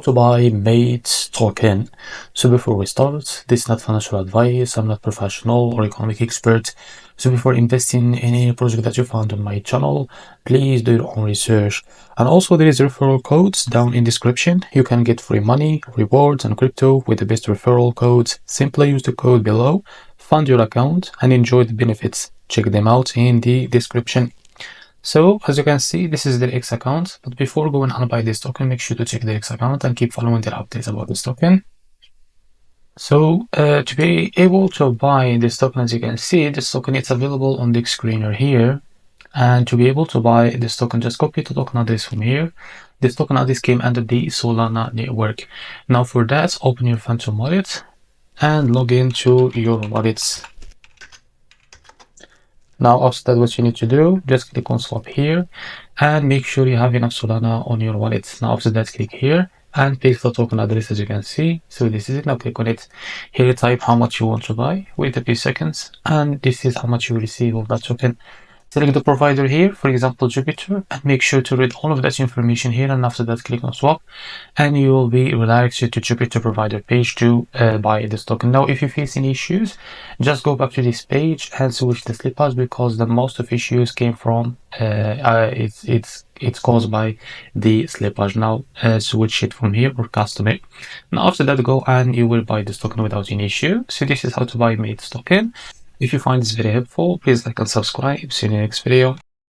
to buy MEXC token. So before we start, this is not financial advice. I'm not professional or economic expert. So before investing in any project that you found on my channel, please do your own research. And also there is referral codes down in description. You can get free money, rewards, and crypto with the best referral codes. Simply use the code below, fund your account, and enjoy the benefits. Check them out in the description. So as you can see, this is their X account, but before going and buy this token, make sure to check their X account and keep following their updates about this token. So to be able to buy this token, as you can see, this token is available on the screener here. And to be able to buy this token, just copy the token address from here. This token address came under the Solana network. Now for that, open your Phantom wallet and log into your wallets. Now after that, what you need to do, just click on swap here and make sure you have enough Solana on your wallet. Now after that, click here and paste the token address, as you can see. So this is it. Now click on it. Here type how much you want to buy, wait a few seconds, and this is how much you receive of that token. Select the provider here, for example Jupiter, and make sure to read all of that information here, and after that click on swap and you will be redirected to Jupiter provider page to buy this token. Now if you face any issues, just go back to this page and switch the slippage, because the most of issues came from it's caused by the slippage. Now switch it from here or custom it. Now after that, go and you will buy this token without any issue. So this is how to buy MEXC token. If you find this very helpful, please like and subscribe. See you in the next video.